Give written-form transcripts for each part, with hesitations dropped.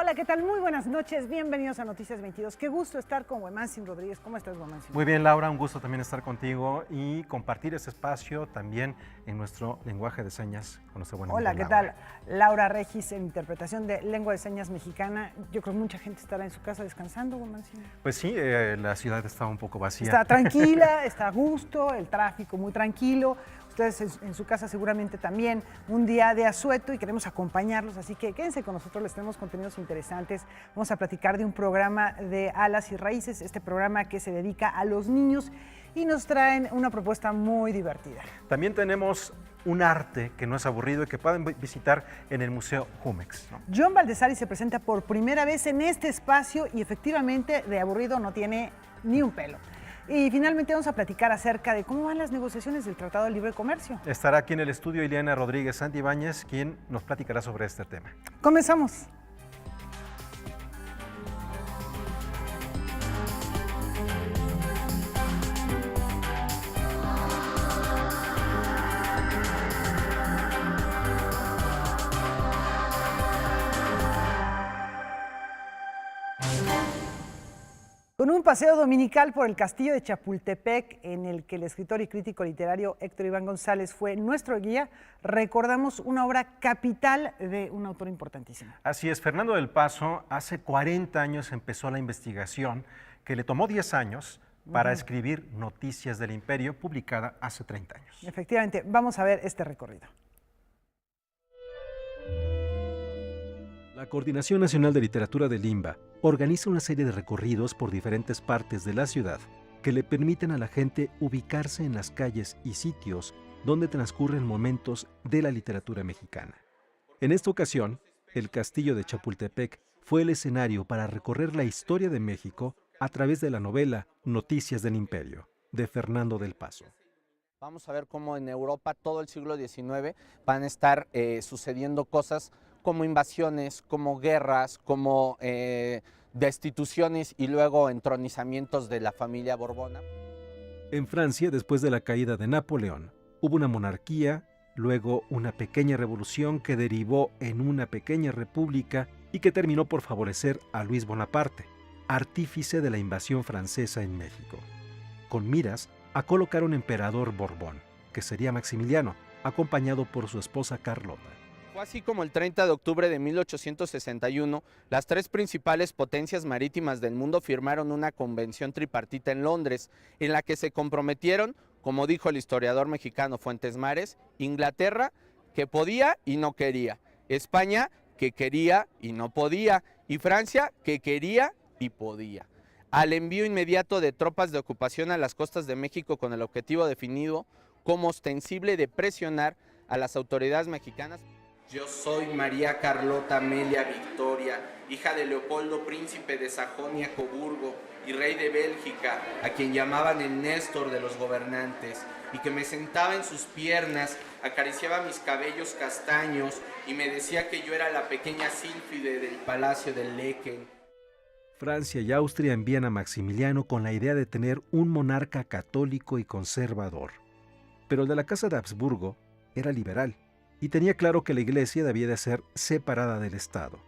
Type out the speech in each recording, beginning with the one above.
Hola, ¿qué tal? Muy buenas noches, bienvenidos a Noticias 22. Qué gusto estar con Huemansin Rodríguez. ¿Cómo estás, Huemansin? Muy bien, Laura, un gusto también estar contigo y compartir este espacio también en nuestro lenguaje de señas con nuestra buena Hola, amiga ¿qué Laura. tal? Laura Regis, en interpretación de lengua de señas mexicana. Yo creo que mucha gente estará en su casa descansando, Huemansin. Pues sí, la ciudad está un poco vacía. Está tranquila, está a gusto, el tráfico muy tranquilo. Ustedes en su casa seguramente también, un día de asueto y queremos acompañarlos, así que quédense con nosotros, les tenemos contenidos interesantes. Vamos a platicar de un programa de Alas y Raíces, este programa que se dedica a los niños y nos traen una propuesta muy divertida. También tenemos un arte que no es aburrido y que pueden visitar en el Museo Jumex, ¿no? John Baldessari se presenta por primera vez en este espacio y efectivamente de aburrido no tiene ni un pelo. Y finalmente vamos a platicar acerca de cómo van las negociaciones del Tratado de Libre Comercio. Estará aquí en el estudio Ileana Rodríguez Santibáñez, quien nos platicará sobre este tema. Comenzamos. Con un paseo dominical por el castillo de Chapultepec, en el que el escritor y crítico literario Héctor Iván González fue nuestro guía, recordamos una obra capital de un autor importantísimo. Así es, Fernando del Paso hace 40 años empezó la investigación que le tomó 10 años para escribir Noticias del Imperio, publicada hace 30 años. Efectivamente, vamos a ver este recorrido. La Coordinación Nacional de Literatura de Limba organiza una serie de recorridos por diferentes partes de la ciudad que le permiten a la gente ubicarse en las calles y sitios donde transcurren momentos de la literatura mexicana. En esta ocasión, el castillo de Chapultepec fue el escenario para recorrer la historia de México a través de la novela Noticias del Imperio, de Fernando del Paso. Vamos a ver cómo en Europa todo el siglo XIX van a estar sucediendo cosas como invasiones, como guerras, como destituciones y luego entronizamientos de la familia Borbona. En Francia, después de la caída de Napoleón, hubo una monarquía, luego una pequeña revolución que derivó en una pequeña república y que terminó por favorecer a Luis Bonaparte, artífice de la invasión francesa en México, con miras a colocar un emperador Borbón, que sería Maximiliano, acompañado por su esposa Carlota. Fue así como el 30 de octubre de 1861, las tres principales potencias marítimas del mundo firmaron una convención tripartita en Londres, en la que se comprometieron, como dijo el historiador mexicano Fuentes Mares, Inglaterra, que podía y no quería, España, que quería y no podía, y Francia, que quería y podía, al envío inmediato de tropas de ocupación a las costas de México con el objetivo definido como ostensible de presionar a las autoridades mexicanas. Yo soy María Carlota Amelia Victoria, hija de Leopoldo, príncipe de Sajonia-Coburgo y rey de Bélgica, a quien llamaban el Néstor de los gobernantes, y que me sentaba en sus piernas, acariciaba mis cabellos castaños y me decía que yo era la pequeña sílfide del palacio del Lecken. Francia y Austria envían a Maximiliano con la idea de tener un monarca católico y conservador. Pero el de la Casa de Habsburgo era liberal y tenía claro que la Iglesia debía de ser separada del Estado,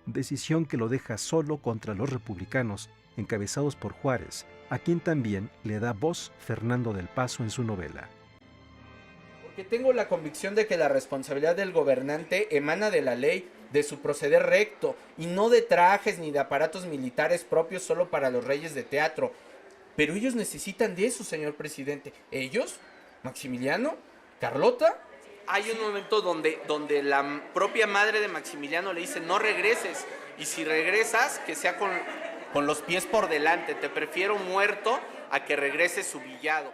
decisión que lo deja solo contra los republicanos encabezados por Juárez, a quien también le da voz Fernando del Paso en su novela. Porque tengo la convicción de que la responsabilidad del gobernante emana de la ley, de su proceder recto, y no de trajes ni de aparatos militares propios solo para los reyes de teatro. Pero ellos necesitan de eso, señor presidente. ¿Ellos? ¿Maximiliano? ¿Carlota? Hay un momento donde la propia madre de Maximiliano le dice, no regreses, y si regresas, que sea con los pies por delante, te prefiero muerto a que regreses humillado.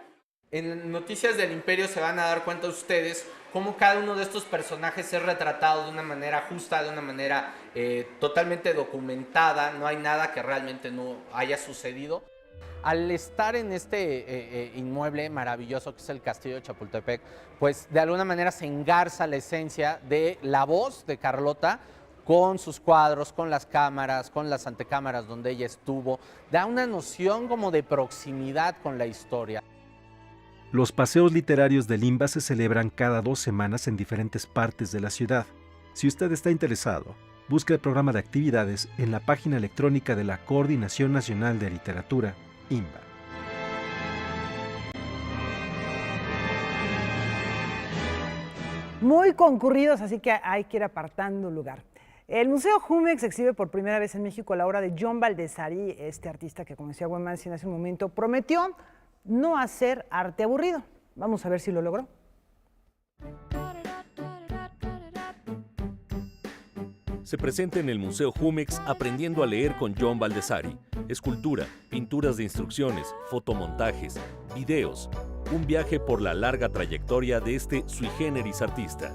En Noticias del Imperio se van a dar cuenta ustedes cómo cada uno de estos personajes es retratado de una manera justa, de una manera totalmente documentada, no hay nada que realmente no haya sucedido. Al estar en este inmueble maravilloso que es el Castillo de Chapultepec, pues de alguna manera se engarza la esencia de la voz de Carlota con sus cuadros, con las cámaras, con las antecámaras donde ella estuvo, da una noción como de proximidad con la historia. Los paseos literarios de Limba se celebran cada 2 semanas en diferentes partes de la ciudad. Si usted está interesado, Busca el programa de actividades en la página electrónica de la Coordinación Nacional de Literatura, INBA. Muy concurridos, así que hay que ir apartando lugar. El Museo Jumex exhibe por primera vez en México la obra de Jon Baldessari, este artista que, como decía Wenmansin hace un momento, prometió no hacer arte aburrido. Vamos a ver si lo logró. Se presenta en el Museo Jumex Aprendiendo a leer con Jon Baldessari. Escultura, pinturas de instrucciones, fotomontajes, videos. Un viaje por la larga trayectoria de este sui generis artista.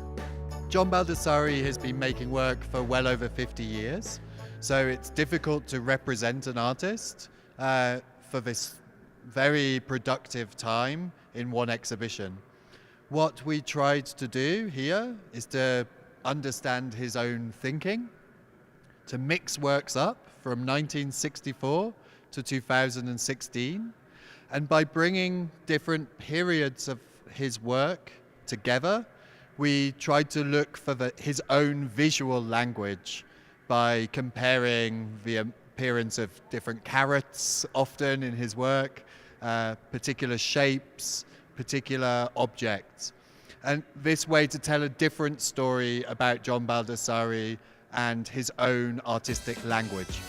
Jon Baldessari has been making work for well over 50 years, so it's difficult to represent an artist for this very productive time in one exhibition. What we tried to do here is to understand his own thinking, to mix works up from 1964 to 2016, and by bringing different periods of his work together, we tried to look for his own visual language by comparing the appearance of different carrots often in his work, particular shapes, particular objects. And this way to tell a different story about Jon Baldessari and his own artistic language.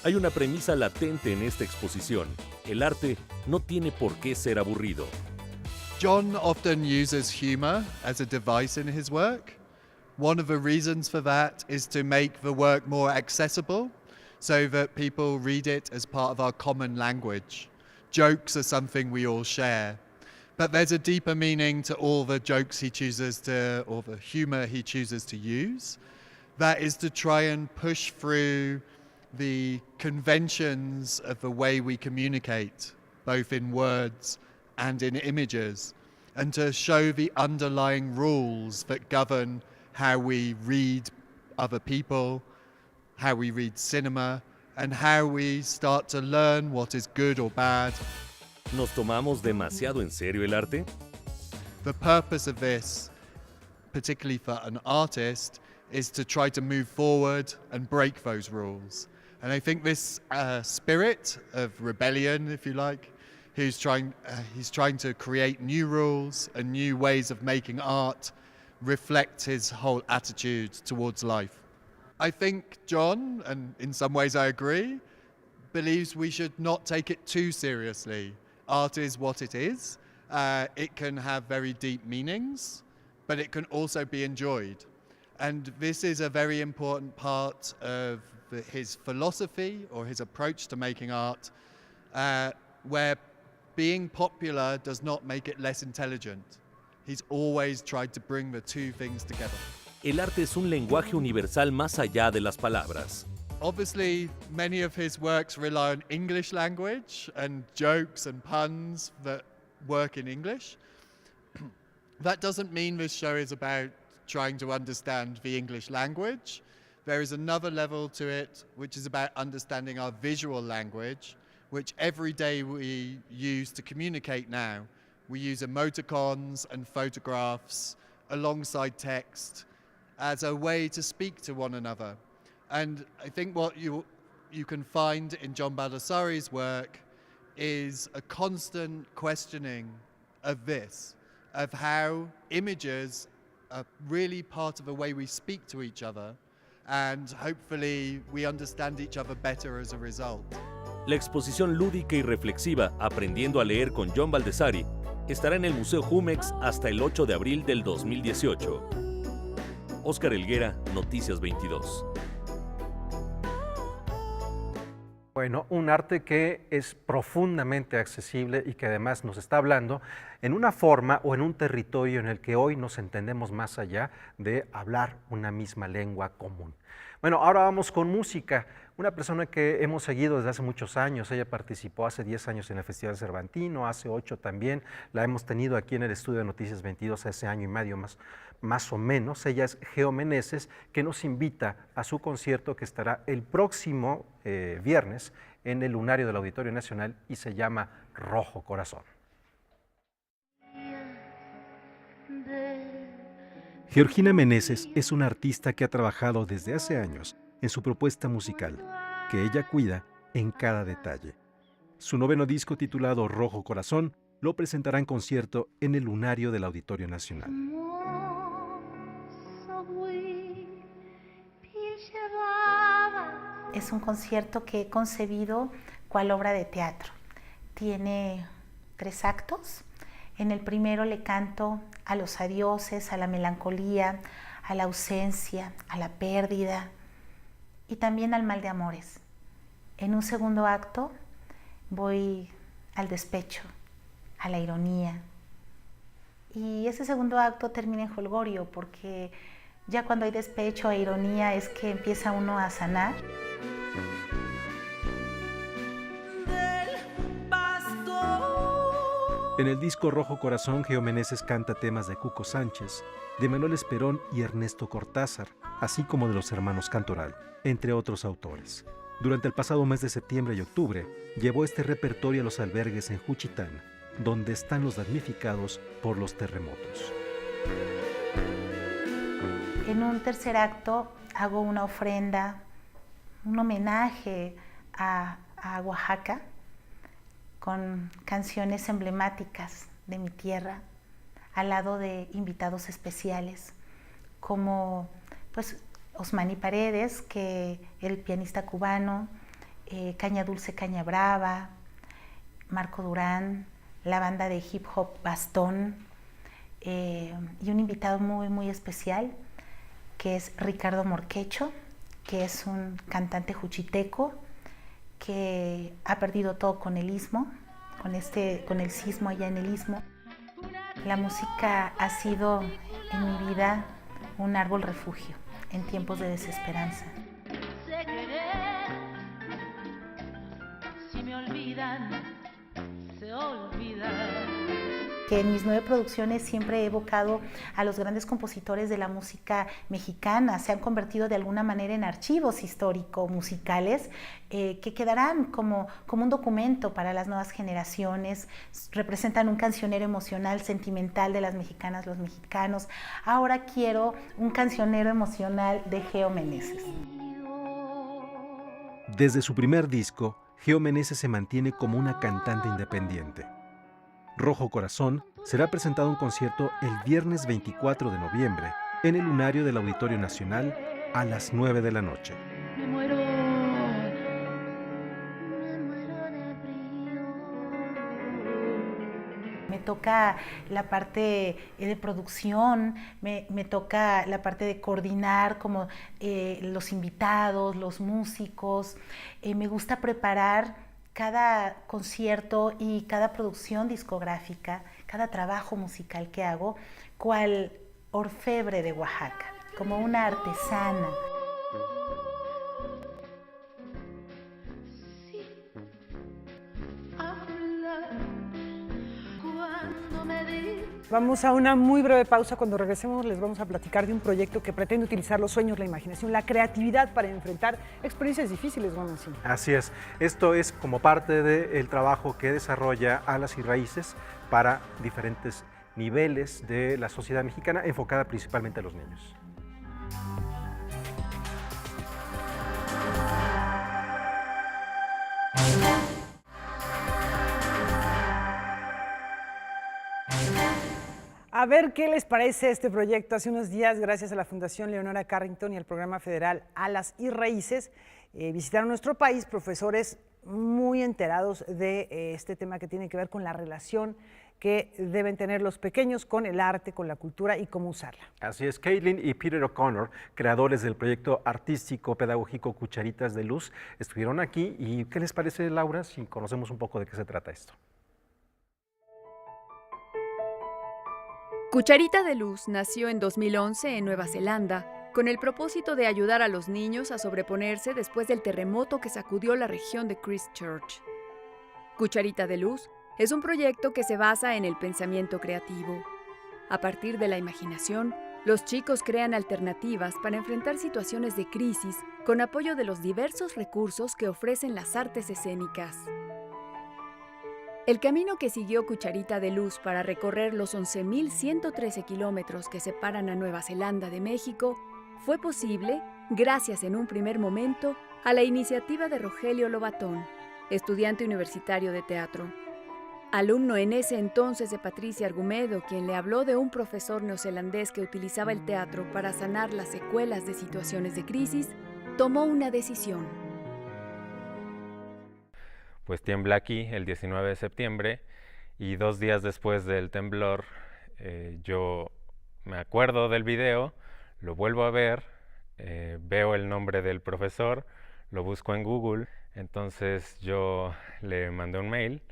Hay una premisa latente en esta exposición. El arte no tiene por qué ser aburrido. Jon often uses humor as a device in his work. One of the reasons for that is to make the work more accessible so that people read it as part of our common language. Jokes are something we all share. But there's a deeper meaning to all the jokes he chooses to, or the humor he chooses to use. That is to try and push through the conventions of the way we communicate, both in words and in images, and to show the underlying rules that govern how we read other people, how we read cinema, and how we start to learn what is good or bad. ¿Nos tomamos demasiado en serio el arte? The purpose of this, particularly for an artist, is to try to move forward and break those rules. And I think this spirit of rebellion, if you like, he's trying to create new rules and new ways of making art, reflect his whole attitude towards life. I think Jon, and in some ways I agree, believes we should not take it too seriously. Art is what it is. It can have very deep meanings, but it can also be enjoyed. And this is a very important part of his philosophy or his approach to making art, where being popular does not make it less intelligent. He's always tried to bring the two things together. El arte es un lenguaje universal más allá de las palabras. Obviously, many of his works rely on English language and jokes and puns that work in English. That doesn't mean this show is about trying to understand the English language. There is another level to it, which is about understanding our visual language, which every day we use to communicate now. We use emoticons and photographs alongside text as a way to speak to one another. And I think what you can find in Jon Baldessari's work is a constant questioning of this, of how images are really part of the way we speak to each other, and hopefully we understand each other better as a result. La exposición lúdica y reflexiva Aprendiendo a leer con Jon Baldessari estará en el Museo Jumex hasta el 8 de abril del 2018. Óscar Helguera, Noticias 22. Bueno, un arte que es profundamente accesible y que además nos está hablando en una forma o en un territorio en el que hoy nos entendemos más allá de hablar una misma lengua común. Bueno, ahora vamos con música. Una persona que hemos seguido desde hace muchos años, ella participó hace 10 años en el Festival Cervantino, hace 8 también, la hemos tenido aquí en el estudio de Noticias 22 hace año y medio más o menos. Ella es Geo Meneses, que nos invita a su concierto que estará el próximo viernes en el Lunario del Auditorio Nacional y se llama Rojo Corazón. Georgina Meneses es una artista que ha trabajado desde hace años en su propuesta musical, que ella cuida en cada detalle. Su noveno disco, titulado Rojo Corazón, lo presentará en concierto en el Lunario del Auditorio Nacional. Es un concierto que he concebido cual obra de teatro. Tiene 3 actos. En el primero le canto a los adioses, a la melancolía, a la ausencia, a la pérdida y también al mal de amores. En un segundo acto voy al despecho, a la ironía. Y ese segundo acto termina en jolgorio, porque ya cuando hay despecho e ironía es que empieza uno a sanar. En el disco Rojo Corazón, Geo Meneses canta temas de Cuco Sánchez, de Manuel Esperón y Ernesto Cortázar, así como de los hermanos Cantoral, entre otros autores. Durante el pasado mes de septiembre y octubre, llevó este repertorio a los albergues en Juchitán, donde están los damnificados por los terremotos. En un tercer acto hago una ofrenda, un homenaje a Oaxaca, con canciones emblemáticas de mi tierra, al lado de invitados especiales, como pues Osmani Paredes, que el pianista cubano, Caña Dulce, Caña Brava, Marco Durán, la banda de hip hop Bastón, y un invitado muy, muy especial, que es Ricardo Morquecho, que es un cantante juchiteco, que ha perdido todo con el istmo, con el sismo allá en el istmo. La música ha sido en mi vida un árbol refugio en tiempos de desesperanza. Si me olvidan, se olvidan. Que en mis 9 producciones siempre he evocado a los grandes compositores de la música mexicana. Se han convertido de alguna manera en archivos histórico-musicales que quedarán como un documento para las nuevas generaciones. Representan un cancionero emocional, sentimental de las mexicanas, los mexicanos. Ahora quiero un cancionero emocional de Geo Meneses. Desde su primer disco, Geo Meneses se mantiene como una cantante independiente. Rojo Corazón será presentado en concierto el viernes 24 de noviembre en el Lunario del Auditorio Nacional a las 9 de la noche. Me muero de frío. Me toca la parte de producción, me toca la parte de coordinar como los invitados, los músicos. Me gusta preparar cada concierto y cada producción discográfica, cada trabajo musical que hago, cual orfebre de Oaxaca, como una artesana. Vamos a una muy breve pausa. Cuando regresemos les vamos a platicar de un proyecto que pretende utilizar los sueños, la imaginación, la creatividad para enfrentar experiencias difíciles, Juan Mancini. Así es. Esto es como parte del trabajo que desarrolla Alas y Raíces para diferentes niveles de la sociedad mexicana, enfocada principalmente a los niños. A ver qué les parece este proyecto. Hace unos días, gracias a la Fundación Leonora Carrington y al programa federal Alas y Raíces, visitaron nuestro país profesores muy enterados de este tema que tiene que ver con la relación que deben tener los pequeños con el arte, con la cultura y cómo usarla. Así es, Caitlin y Peter O'Connor, creadores del proyecto artístico pedagógico Cucharitas de Luz, estuvieron aquí. ¿Y qué les parece, Laura, si conocemos un poco de qué se trata esto? Cucharita de Luz nació en 2011 en Nueva Zelanda con el propósito de ayudar a los niños a sobreponerse después del terremoto que sacudió la región de Christchurch. Cucharita de Luz es un proyecto que se basa en el pensamiento creativo. A partir de la imaginación, los chicos crean alternativas para enfrentar situaciones de crisis con apoyo de los diversos recursos que ofrecen las artes escénicas. El camino que siguió Cucharita de Luz para recorrer los 11.113 kilómetros que separan a Nueva Zelanda de México fue posible gracias en un primer momento a la iniciativa de Rogelio Lobatón, estudiante universitario de teatro. Alumno en ese entonces de Patricia Argumedo, quien le habló de un profesor neozelandés que utilizaba el teatro para sanar las secuelas de situaciones de crisis, tomó una decisión. Pues tiembla aquí el 19 de septiembre y 2 días después del temblor yo me acuerdo del video, lo vuelvo a ver, veo el nombre del profesor, lo busco en Google, entonces yo le mandé un mail.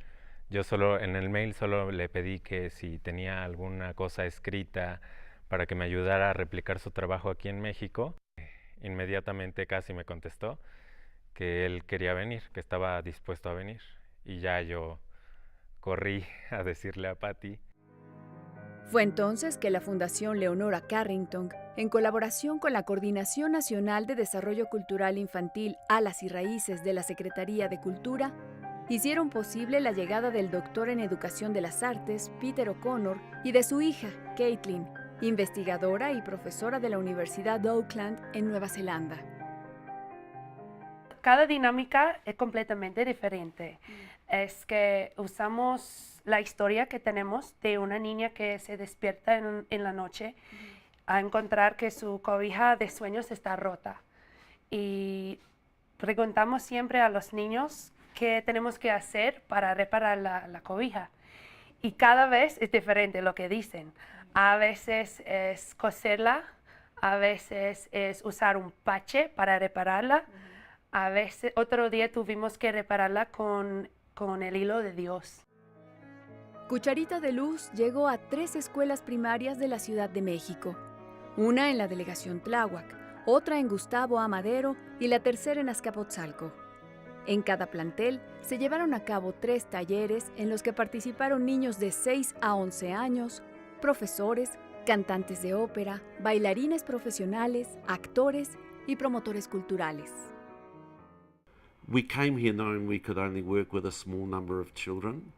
Yo en el mail solo le pedí que si tenía alguna cosa escrita para que me ayudara a replicar su trabajo aquí en México. Inmediatamente casi me contestó que él quería venir, que estaba dispuesto a venir. Y ya yo corrí a decirle a Patty. Fue entonces que la Fundación Leonora Carrington, en colaboración con la Coordinación Nacional de Desarrollo Cultural Infantil Alas y Raíces de la Secretaría de Cultura, hicieron posible la llegada del doctor en Educación de las Artes, Peter O'Connor, y de su hija, Caitlin, investigadora y profesora de la Universidad de Auckland en Nueva Zelanda. Cada dinámica es completamente diferente. Es que usamos la historia que tenemos de una niña que se despierta en la noche a encontrar que su cobija de sueños está rota. Y preguntamos siempre a los niños qué tenemos que hacer para reparar la cobija. Y cada vez es diferente lo que dicen. A veces es coserla, a veces es usar un parche para repararla, a veces otro día tuvimos que repararla con el hilo de Dios. Cucharita de Luz llegó a 3 escuelas primarias de la Ciudad de México. Una en la delegación Tláhuac, otra en Gustavo Amadero y la tercera en Azcapotzalco. En cada plantel se llevaron a cabo 3 talleres en los que participaron niños de 6 a 11 años, profesores, cantantes de ópera, bailarines profesionales, actores y promotores culturales. We came here knowing we could only work with a small number of children,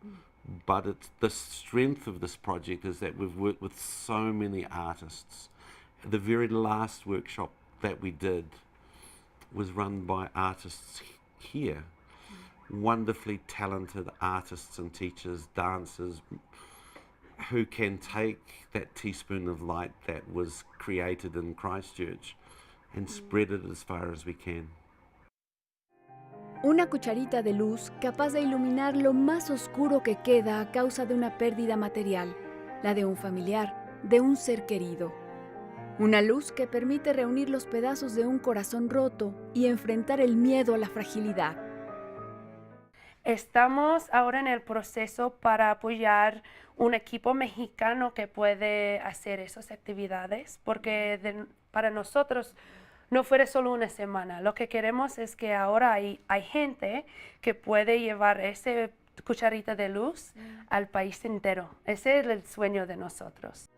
but the strength of this project is that we've worked with so many artists. The very last workshop that we did was run by artists here, wonderfully talented artists and teachers, dancers, who can take that teaspoon of light that was created in Christchurch and spread it as far as we can. Una cucharita de luz capaz de iluminar lo más oscuro que queda a causa de una pérdida material, la de un familiar, de un ser querido. Una luz que permite reunir los pedazos de un corazón roto y enfrentar el miedo a la fragilidad. Estamos ahora en el proceso para apoyar un equipo mexicano que puede hacer esas actividades, porque para nosotros no fuera solo una semana. Lo que queremos es que ahora hay gente que puede llevar esa cucharita de luz al país entero. Ese es el sueño de nosotros.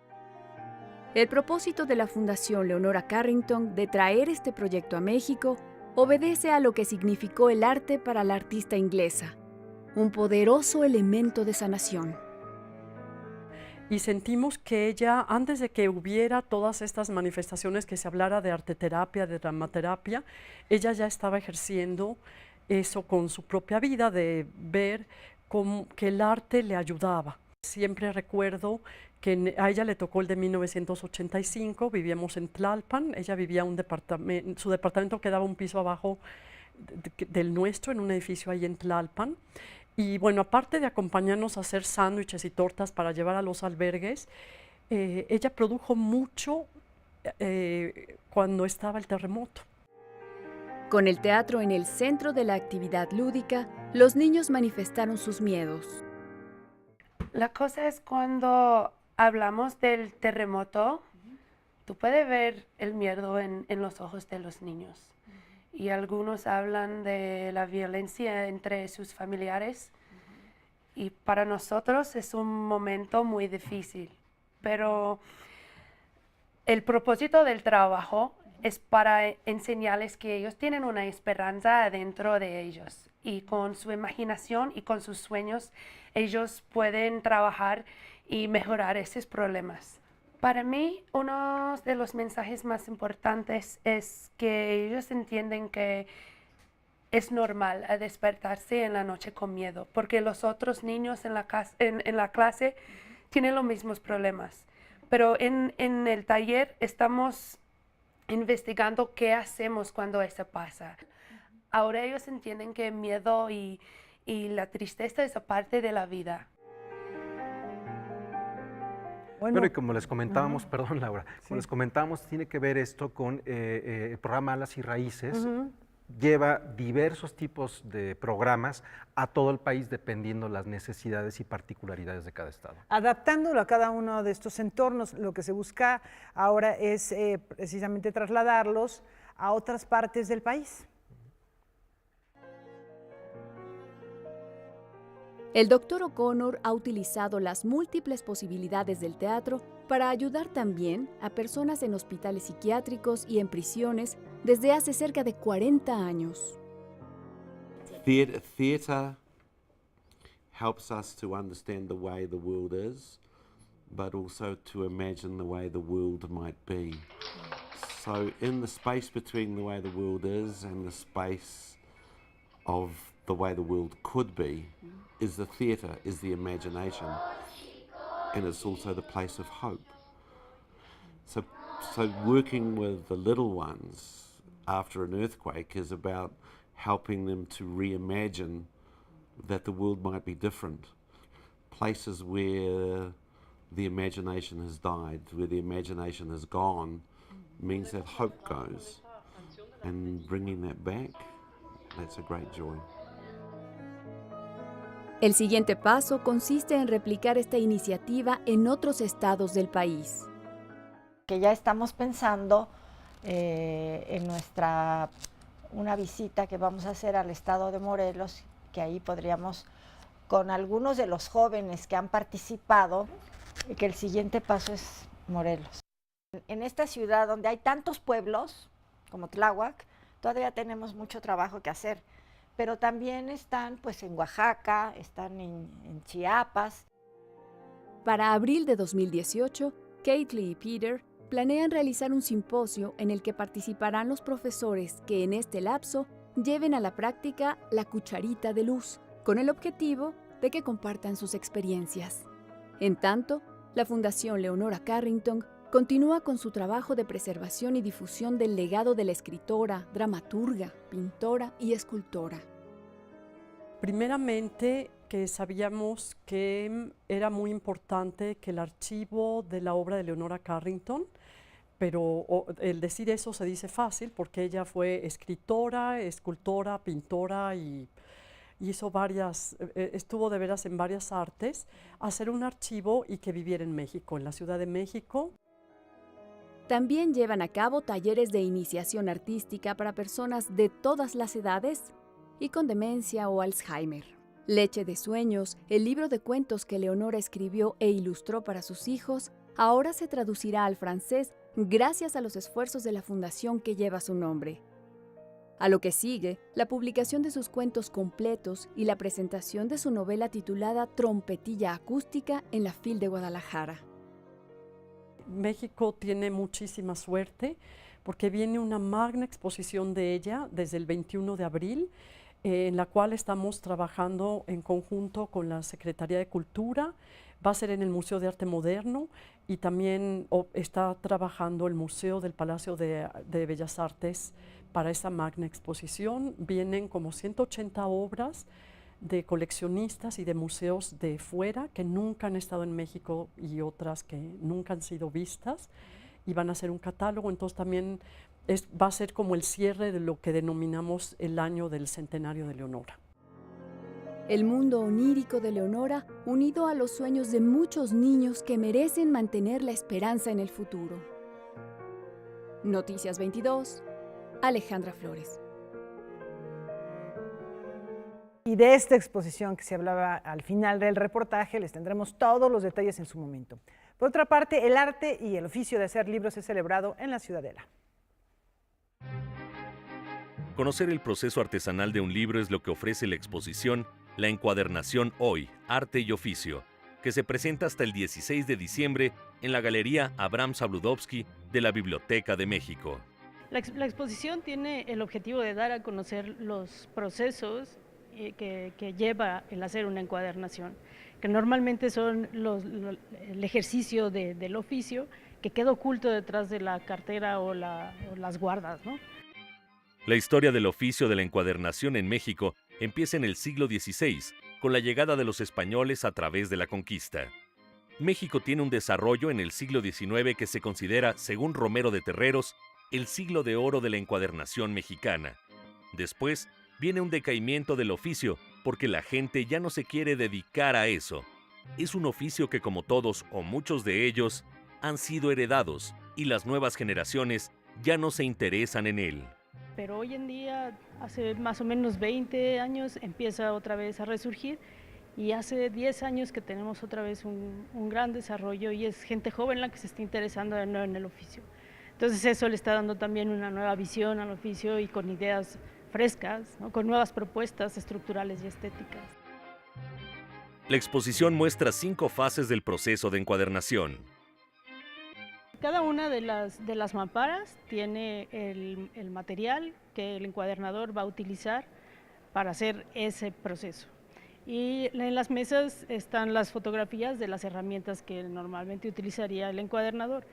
El propósito de la Fundación Leonora Carrington de traer este proyecto a México obedece a lo que significó el arte para la artista inglesa, un poderoso elemento de sanación. Y sentimos que ella, antes de que hubiera todas estas manifestaciones, que se hablara de arteterapia, de dramaterapia, ella ya estaba ejerciendo eso con su propia vida, de ver que el arte le ayudaba. Siempre recuerdo que a ella le tocó el de 1985, vivíamos en Tlalpan, ella vivía en un departamento, su departamento quedaba un piso abajo del nuestro, en un edificio ahí en Tlalpan. Y bueno, aparte de acompañarnos a hacer sándwiches y tortas para llevar a los albergues, ella produjo mucho cuando estaba el terremoto. Con el teatro en el centro de la actividad lúdica, los niños manifestaron sus miedos. La cosa es cuando hablamos del terremoto, tú puedes ver el miedo en los ojos de los niños. Y algunos hablan de la violencia entre sus familiares. Y para nosotros es un momento muy difícil. Pero el propósito del trabajo es para enseñarles que ellos tienen una esperanza adentro de ellos. Y con su imaginación y con sus sueños, ellos pueden trabajar y mejorar esos problemas. Para mí, uno de los mensajes más importantes es que ellos entienden que es normal a despertarse en la noche con miedo, porque los otros niños en la clase tienen los mismos problemas. Pero en el taller estamos investigando qué hacemos cuando eso pasa. Ahora ellos entienden que el miedo y la tristeza es parte de la vida. Bueno, y como les comentábamos, perdón Laura, como les comentábamos, tiene que ver esto con el programa Alas y Raíces. Lleva diversos tipos de programas a todo el país dependiendo las necesidades y particularidades de cada estado. Adaptándolo a cada uno de estos entornos, lo que se busca ahora es precisamente trasladarlos a otras partes del país. El Dr. O'Connor ha utilizado las múltiples posibilidades del teatro para ayudar también a personas en hospitales psiquiátricos y en prisiones desde hace cerca de 40 años. Theatre helps us to understand the way the world is, but also to imagine the way the world might be. So in the space between the way the world is and the space of the way the world could be is the theatre, is the imagination, and it's also the place of hope. So working with the little ones after an earthquake is about helping them to reimagine that the world might be different. Places where the imagination has died, where the imagination has gone, means that hope goes. And bringing that back, that's a great joy. El siguiente paso consiste en replicar esta iniciativa en otros estados del país. Que ya estamos pensando en una visita que vamos a hacer al estado de Morelos, que ahí podríamos, con algunos de los jóvenes que han participado, que el siguiente paso es Morelos. En esta ciudad donde hay tantos pueblos, como Tláhuac, todavía tenemos mucho trabajo que hacer. Pero también están pues en Oaxaca, están en Chiapas. Para abril de 2018, Kaitley y Peter planean realizar un simposio en el que participarán los profesores que en este lapso lleven a la práctica la cucharita de luz, con el objetivo de que compartan sus experiencias. En tanto, la Fundación Leonora Carrington continúa con su trabajo de preservación y difusión del legado de la escritora, dramaturga, pintora y escultora. Primeramente, que sabíamos que era muy importante que el archivo de la obra de Leonora Carrington, pero el decir eso se dice fácil porque ella fue escritora, escultora, pintora y hizo estuvo de veras en varias artes, hacer un archivo y que viviera en México, en la Ciudad de México. También llevan a cabo talleres de iniciación artística para personas de todas las edades y con demencia o Alzheimer. Leche de Sueños, el libro de cuentos que Leonora escribió e ilustró para sus hijos, ahora se traducirá al francés gracias a los esfuerzos de la fundación que lleva su nombre. A lo que sigue, la publicación de sus cuentos completos y la presentación de su novela titulada Trompetilla Acústica en la FIL de Guadalajara. México tiene muchísima suerte porque viene una magna exposición de ella desde el 21 de abril, en la cual estamos trabajando en conjunto con la Secretaría de Cultura. Va a ser en el Museo de Arte Moderno y también está trabajando el Museo del Palacio de Bellas Artes para esa magna exposición. Vienen como 180 obras de coleccionistas y de museos de fuera que nunca han estado en México y otras que nunca han sido vistas y van a hacer un catálogo. Entonces también va a ser como el cierre de lo que denominamos el año del centenario de Leonora. El mundo onírico de Leonora, unido a los sueños de muchos niños que merecen mantener la esperanza en el futuro. Noticias 22, Alejandra Flores. Y de esta exposición que se hablaba al final del reportaje, les tendremos todos los detalles en su momento. Por otra parte, el arte y el oficio de hacer libros es celebrado en la Ciudadela. Conocer el proceso artesanal de un libro es lo que ofrece la exposición La Encuadernación Hoy, Arte y Oficio, que se presenta hasta el 16 de diciembre en la Galería Abraham Sabludovsky de la Biblioteca de México. La exposición tiene el objetivo de dar a conocer los procesos que lleva el hacer una encuadernación, que normalmente son el ejercicio del oficio que queda oculto detrás de la cartera o las guardas, ¿no? La historia del oficio de la encuadernación en México empieza en el siglo XVI, con la llegada de los españoles a través de la conquista. México tiene un desarrollo en el siglo XIX que se considera, según Romero de Terreros, el siglo de oro de la encuadernación mexicana. Después viene un decaimiento del oficio porque la gente ya no se quiere dedicar a eso. Es un oficio que, como todos o muchos de ellos, han sido heredados y las nuevas generaciones ya no se interesan en él. Pero hoy en día, hace más o menos 20 años, empieza otra vez a resurgir y hace 10 años que tenemos otra vez un gran desarrollo y es gente joven la que se está interesando de nuevo en el oficio. Entonces eso le está dando también una nueva visión al oficio y con ideas frescas, ¿no? Con nuevas propuestas estructurales y estéticas. La exposición muestra 5 fases del proceso de encuadernación. Cada una de las mamparas tiene el material que el encuadernador va a utilizar para hacer ese proceso. Y en las mesas están las fotografías de las herramientas que normalmente utilizaría el encuadernador.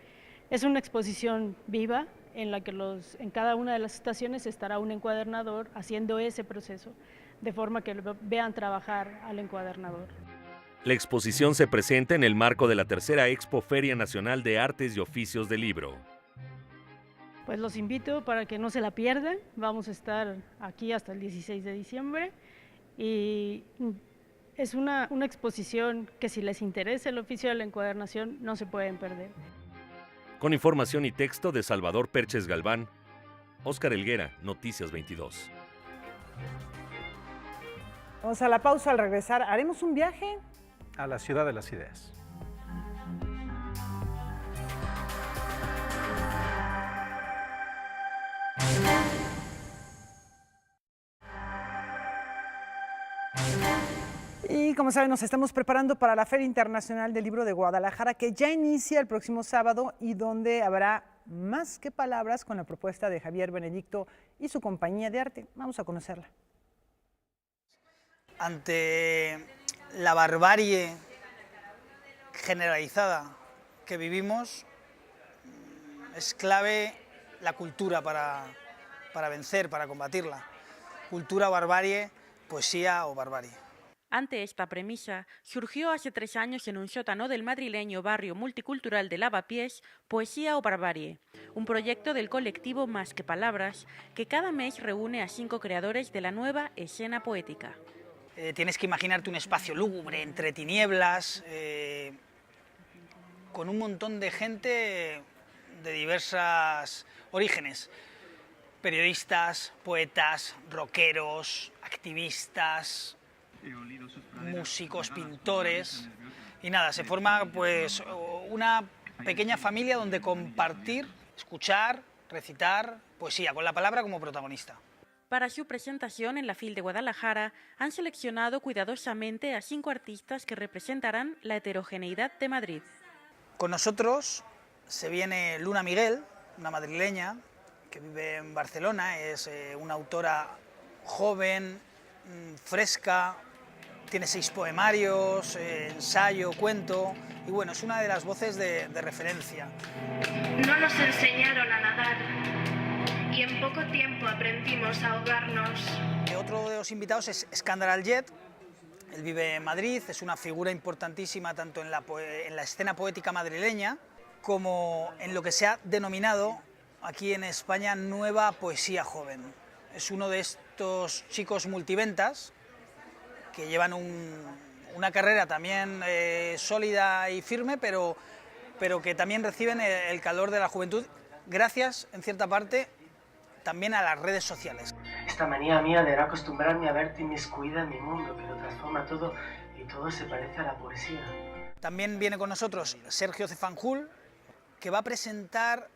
Es una exposición viva en la que en cada una de las estaciones estará un encuadernador haciendo ese proceso, de forma que vean trabajar al encuadernador. La exposición se presenta en el marco de la tercera Expo Feria Nacional de Artes y Oficios del Libro. Pues los invito para que no se la pierdan. Vamos a estar aquí hasta el 16 de diciembre y es una exposición que si les interesa el oficio de la encuadernación no se pueden perder. Con información y texto de Salvador Perches Galván, Óscar Helguera, Noticias 22. Vamos a la pausa. Al regresar haremos un viaje a la ciudad de las ideas. Y como saben, nos estamos preparando para la Feria Internacional del Libro de Guadalajara, que ya inicia el próximo sábado y donde habrá más que palabras con la propuesta de Javier Benedicto y su compañía de arte. Vamos a conocerla. Ante la barbarie generalizada que vivimos, es clave la cultura para vencer, para combatirla. Cultura, barbarie, poesía o barbarie. Ante esta premisa, surgió hace 3 años en un sótano del madrileño barrio multicultural de Lavapiés, Poesía o Barbarie, un proyecto del colectivo Más que Palabras, que cada mes reúne a 5 creadores de la nueva escena poética. Tienes que imaginarte un espacio lúgubre, entre tinieblas, con un montón de gente de diversos orígenes. Periodistas, poetas, rockeros, activistas, músicos, pintores, y nada, se forma pues una pequeña familia donde compartir, escuchar, recitar poesía, con la palabra como protagonista. Para su presentación en la FIL de Guadalajara, han seleccionado cuidadosamente a 5 artistas que representarán la heterogeneidad de Madrid. Con nosotros se viene Luna Miguel, una madrileña que vive en Barcelona, es una autora joven, fresca, tiene 6 poemarios, ensayo, cuento, y bueno, es una de las voces de referencia. No nos enseñaron a nadar y en poco tiempo aprendimos a ahogarnos. Otro de los invitados es Skandar Al-Jet. Él vive en Madrid, es una figura importantísima tanto en la escena poética madrileña como en lo que se ha denominado aquí en España nueva poesía joven. Es uno de estos chicos multiventas que llevan una carrera también sólida y firme, pero que también reciben el calor de la juventud gracias, en cierta parte, también a las redes sociales. Esta manía mía de acostumbrarme a verte inmiscuida en mi mundo, que lo transforma todo y todo se parece a la poesía. También viene con nosotros Sergio Cefanjul, que va a presentar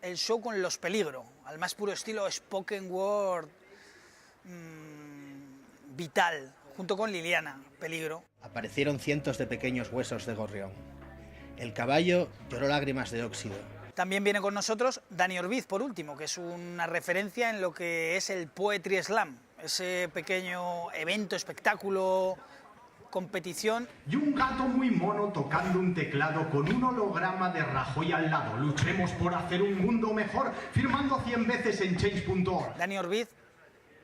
el show con Los Peligro, al más puro estilo spoken word vital, junto con Liliana Peligro. Aparecieron cientos de pequeños huesos de gorrión. El caballo lloró lágrimas de óxido. También viene con nosotros Dani Orbiz, por último, que es una referencia en lo que es el Poetry Slam, ese pequeño evento, espectáculo, competición. Y un gato muy mono tocando un teclado con un holograma de Rajoy al lado. Luchemos por hacer un mundo mejor, firmando 100 veces en change.org. Dani Orbiz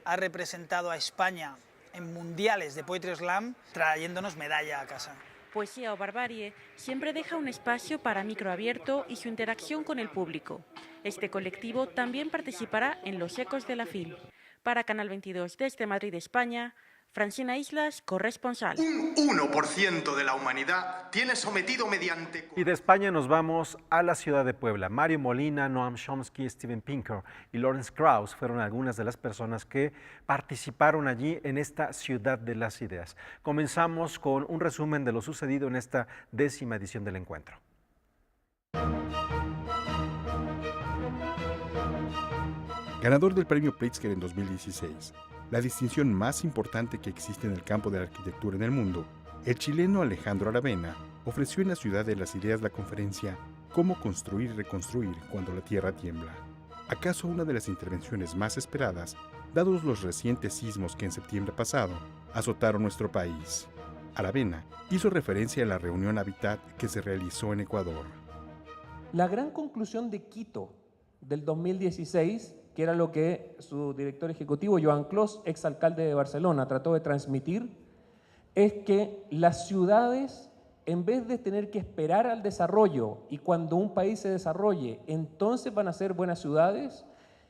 ha representado a España en mundiales de Poetry Slam, trayéndonos medalla a casa. Poesía o Barbarie siempre deja un espacio para microabierto y su interacción con el público. Este colectivo también participará en los Ecos de la FIL. Para Canal 22 desde Madrid, España, Francina Islas, corresponsal. Un 1% de la humanidad tiene sometido mediante... Y de España nos vamos a la ciudad de Puebla. Mario Molina, Noam Chomsky, Steven Pinker y Lawrence Krauss fueron algunas de las personas que participaron allí en esta ciudad de las ideas. Comenzamos con un resumen de lo sucedido en esta 10ª edición del encuentro. Ganador del premio Pritzker en 2016, la distinción más importante que existe en el campo de la arquitectura en el mundo, el chileno Alejandro Aravena ofreció en la Ciudad de las Ideas la conferencia Cómo construir y reconstruir cuando la tierra tiembla. ¿Acaso una de las intervenciones más esperadas, dados los recientes sismos que en septiembre pasado azotaron nuestro país? Aravena hizo referencia a la reunión Habitat que se realizó en Ecuador. La gran conclusión de Quito del 2016, que era lo que su director ejecutivo, Joan Clos, exalcalde de Barcelona, trató de transmitir, es que las ciudades, en vez de tener que esperar al desarrollo y cuando un país se desarrolle, entonces van a ser buenas ciudades,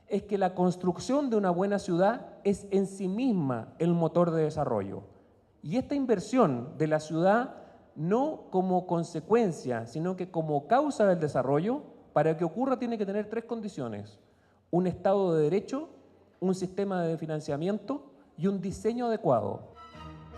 es que la construcción de una buena ciudad es en sí misma el motor de desarrollo. Y esta inversión de la ciudad, no como consecuencia, sino que como causa del desarrollo, para que ocurra tiene que tener 3 condiciones: un Estado de Derecho, un sistema de financiamiento y un diseño adecuado.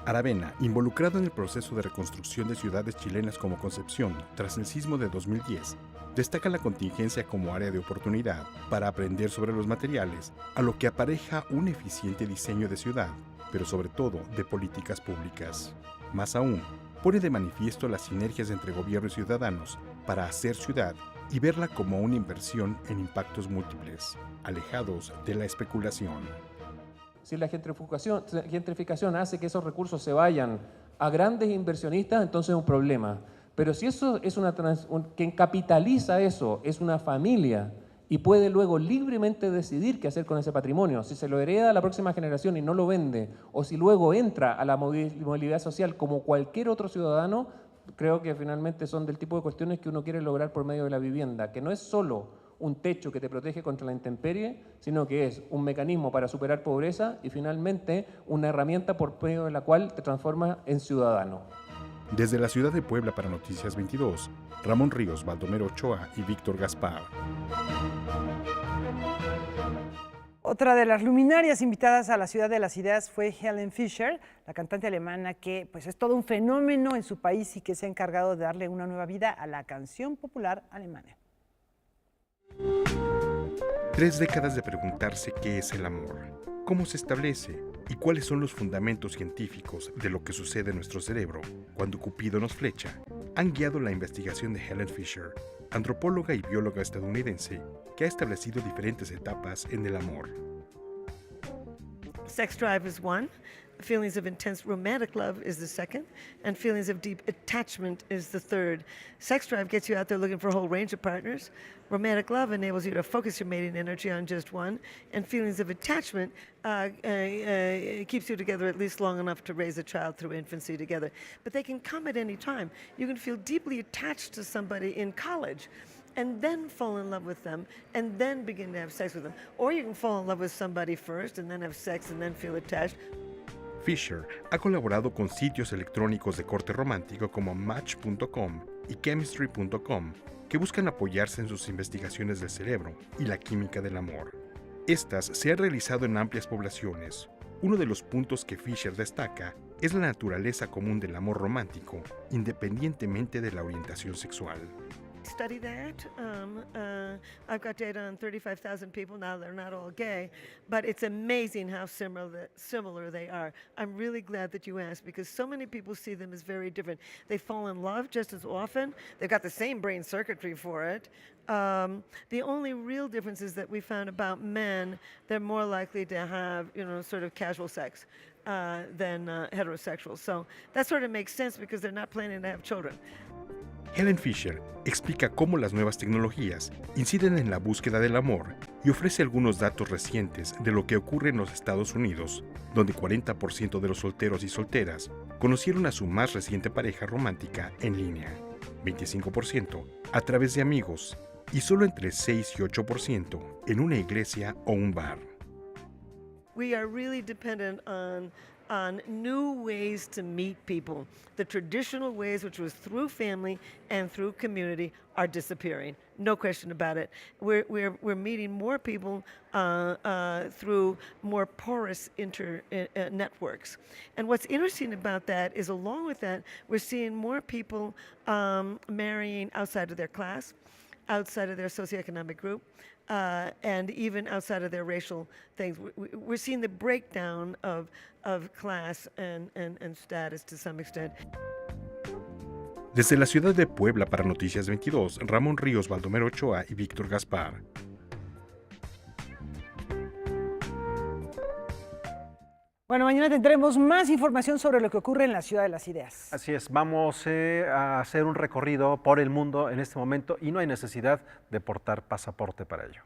Aravena, involucrado en el proceso de reconstrucción de ciudades chilenas como Concepción tras el sismo de 2010, destaca la contingencia como área de oportunidad para aprender sobre los materiales, a lo que apareja un eficiente diseño de ciudad, pero sobre todo de políticas públicas. Más aún, pone de manifiesto las sinergias entre gobierno y ciudadanos para hacer ciudad y verla como una inversión en impactos múltiples, alejados de la especulación. Si la gentrificación hace que esos recursos se vayan a grandes inversionistas, entonces es un problema. Pero si eso es quien capitaliza eso es una familia y puede luego libremente decidir qué hacer con ese patrimonio, si se lo hereda a la próxima generación y no lo vende, o si luego entra a la movilidad social como cualquier otro ciudadano, creo que finalmente son del tipo de cuestiones que uno quiere lograr por medio de la vivienda, que no es solo un techo que te protege contra la intemperie, sino que es un mecanismo para superar pobreza y finalmente una herramienta por medio de la cual te transformas en ciudadano. Desde la ciudad de Puebla para Noticias 22, Ramón Ríos, Baldomero Ochoa y Víctor Gaspar. Otra de las luminarias invitadas a la Ciudad de las Ideas fue Helene Fischer, la cantante alemana que pues, es todo un fenómeno en su país y que se ha encargado de darle una nueva vida a la canción popular alemana. 3 décadas de preguntarse qué es el amor, cómo se establece y cuáles son los fundamentos científicos de lo que sucede en nuestro cerebro cuando Cupido nos flecha, han guiado la investigación de Helene Fischer, antropóloga y bióloga estadounidense que ha establecido diferentes etapas en el amor. Sex drive is one, feelings of intense romantic love is the second, and feelings of deep attachment is the third. Sex drive gets you out there looking for a whole range of partners. Romantic love enables you to focus your mating energy on just one, and feelings of attachment keeps you together at least long enough to raise a child through infancy together. But they can come at any time. You can feel deeply attached to somebody in college and then fall in love with them, and then begin to have sex with them. Or you can fall in love with somebody first, and then have sex, and then feel attached. Fischer ha colaborado con sitios electrónicos de corte romántico como Match.com y Chemistry.com, que buscan apoyarse en sus investigaciones del cerebro y la química del amor. Estas se han realizado en amplias poblaciones. Uno de los puntos que Fischer destaca es la naturaleza común del amor romántico, independientemente de la orientación sexual. study that. I've got data on 35,000 people now. They're not all gay, but it's amazing how similar they are. I'm really glad that you asked because so many people see them as very different. They fall in love just as often. They've got the same brain circuitry for it. The only real difference is that we found about men, they're more likely to have, sort of casual sex than heterosexual. So that sort of makes sense because they're not planning to have children. Helen Fisher explica cómo las nuevas tecnologías inciden en la búsqueda del amor y ofrece algunos datos recientes de lo que ocurre en los Estados Unidos, donde 40% de los solteros y solteras conocieron a su más reciente pareja romántica en línea, 25% a través de amigos y solo entre 6 y 8% en una iglesia o un bar. We are really dependent on new ways to meet people. The traditional ways, which was through family and through community, are disappearing. No question about it. We're meeting more people through more porous networks. And what's interesting about that is, along with that, we're seeing more people marrying outside of their class, outside of their socioeconomic group, and even outside of their racial things. We're seeing the breakdown of class and status to some extent. Desde la ciudad de Puebla para Noticias 22, Ramón Ríos, Baldomero Ochoa y Víctor Gaspar. Bueno, mañana tendremos más información sobre lo que ocurre en la Ciudad de las Ideas. Así es, vamos a hacer un recorrido por el mundo en este momento y no hay necesidad de portar pasaporte para ello.